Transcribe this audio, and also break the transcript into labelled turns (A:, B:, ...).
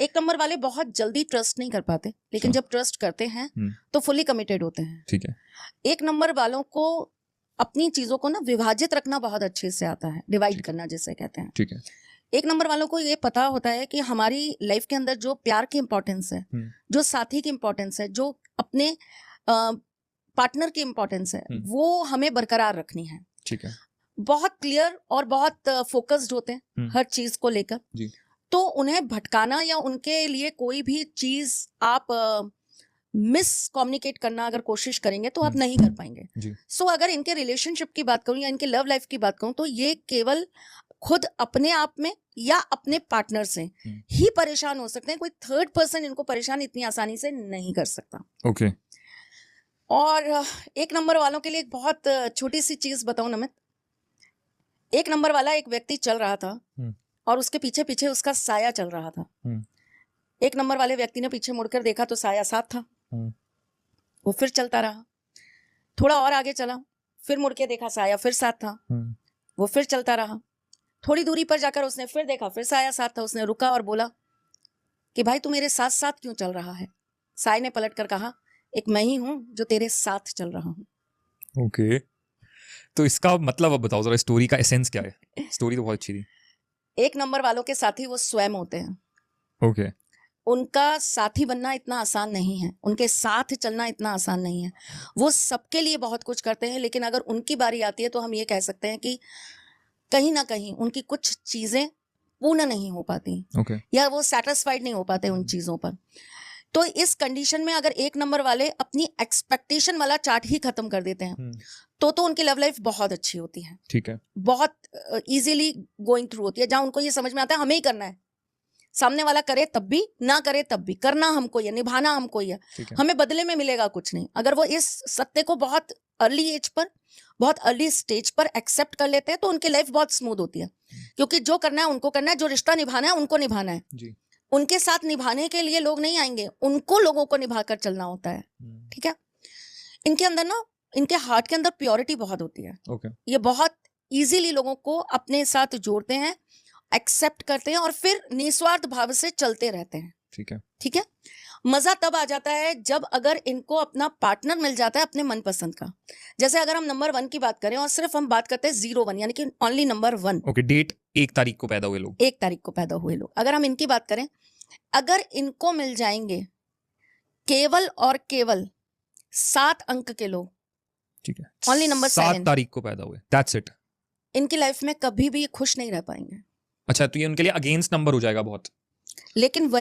A: एक नंबर वाले बहुत जल्दी ट्रस्ट नहीं कर पाते, लेकिन जब ट्रस्ट करते हैं तो फुली कमिटेड होते हैं।
B: ठीक है।
A: एक नंबर वालों को अपनी चीजों को ना विभाजित रखना बहुत अच्छे से आता है, डिवाइड करना जिसे कहते हैं।
B: ठीक है।
A: एक नंबर वालों को ये पता होता है कि हमारी लाइफ के अंदर जो प्यार की इंपॉर्टेंस है, जो साथी की इंपॉर्टेंस है, जो अपने पार्टनर की इंपॉर्टेंस है, वो हमें बरकरार रखनी है।
B: ठीक है। बहुत
A: क्लियर और बहुत फोकस्ड होते हैं हर चीज को लेकर। तो उन्हें भटकाना या उनके लिए कोई भी चीज आप मिस कम्युनिकेट करना अगर कोशिश करेंगे तो आप नहीं कर पाएंगे। सो अगर इनके रिलेशनशिप की बात करूं या इनके लव लाइफ की बात करूं तो ये केवल खुद अपने आप में या अपने पार्टनर से ही परेशान हो सकते हैं। कोई थर्ड पर्सन इनको परेशान इतनी आसानी से नहीं कर सकता।
B: ओके।
A: और एक नंबर वालों के लिए एक बहुत छोटी सी चीज बताऊं नमित। एक नंबर वाला एक व्यक्ति चल रहा था और उसके पीछे पीछे उसका साया चल रहा था। एक नंबर वाले व्यक्ति ने पीछे मुड़कर देखा तो साया साथ था। वो फिर चलता रहा, थोड़ा और आगे चला, फिर मुड़ के देखा साया फिर साथ था। वो फिर चलता रहा, थोड़ी दूरी पर जाकर उसने फिर देखा, फिर साया साथ था। उसने रुका और बोला कि भाई तू मेरे साथ साथ क्यों चल रहा है? साय ने पलट कर कहा, एक मैं ही हूं जो तेरे साथ चल रहा हूं।
B: ओके। तो इसका मतलब अब बताओ जरा, स्टोरी का एसेंस क्या है? स्टोरी तो बहुत अच्छी थी।
A: एक नंबर वालों के साथी वो स्वयं होते हैं।
B: ओके।
A: उनका साथी बनना इतना आसान नहीं है, उनके साथ चलना इतना आसान नहीं है। वो सबके लिए बहुत कुछ करते हैं, लेकिन अगर उनकी बारी आती है तो हम ये कह सकते हैं कि कहीं ना कहीं उनकी कुछ चीजें पूर्ण नहीं हो पाती। या वो सेटिस्फाइड नहीं हो पाते उन चीजों पर। तो इस कंडीशन में अगर एक नंबर वाले अपनी एक्सपेक्टेशन वाला चार्ट ही खत्म कर देते हैं तो उनकी लव लाइफ बहुत अच्छी होती है।
B: ठीक है।
A: बहुत इजीली गोइंग थ्रू होती है, जहां उनको ये समझ में आता है हमें ही करना है। सामने वाला करे तब भी, ना करे तब भी, करना हमको ही है, निभाना हमको ही है। हमें बदले में मिलेगा कुछ नहीं। अगर वो इस सत्य को बहुत अर्ली एज पर, बहुत अर्ली स्टेज पर एक्सेप्ट कर लेते हैं तो उनकी लाइफ बहुत स्मूथ होती है। क्योंकि जो करना है उनको करना है, जो रिश्ता निभाना है उनको निभाना है जी। उनके साथ निभाने के लिए लोग नहीं आएंगे, उनको लोगों को निभाकर चलना होता है। ठीक है। इनके अंदर ना, इनके हार्ट के अंदर प्योरिटी बहुत होती है। ये बहुत इजीली लोगों को अपने साथ जोड़ते हैं, एक्सेप्ट करते हैं और फिर निस्वार्थ भाव से चलते रहते हैं। ठीक है। ठीक है। मजा तब आ जाता है जब अगर इनको अपना पार्टनर मिल जाता है अपने मनपसंद का। जैसे अगर हम नंबर 1 की बात करें और सिर्फ हम बात करते हैं 01 यानी कि ओनली नंबर 1।
B: ओके। डेट 1 तारीख को पैदा हुए लोग।
A: 1 तारीख को पैदा हुए लोग, अगर हम इनकी बात करें, अगर इनको मिल जाएंगे केवल और केवल 7 अंक के लोग,
B: ठीक है,
A: ओनली नंबर
B: 7 तारीख को पैदा हुए, दैट्स इट,
A: इनकी लाइफ में कभी भी खुश नहीं रह पाएंगे।
B: अच्छा, तो ये उनके लिए अगेंस्ट नंबर हो जाएगा बहुत।
A: लेकिन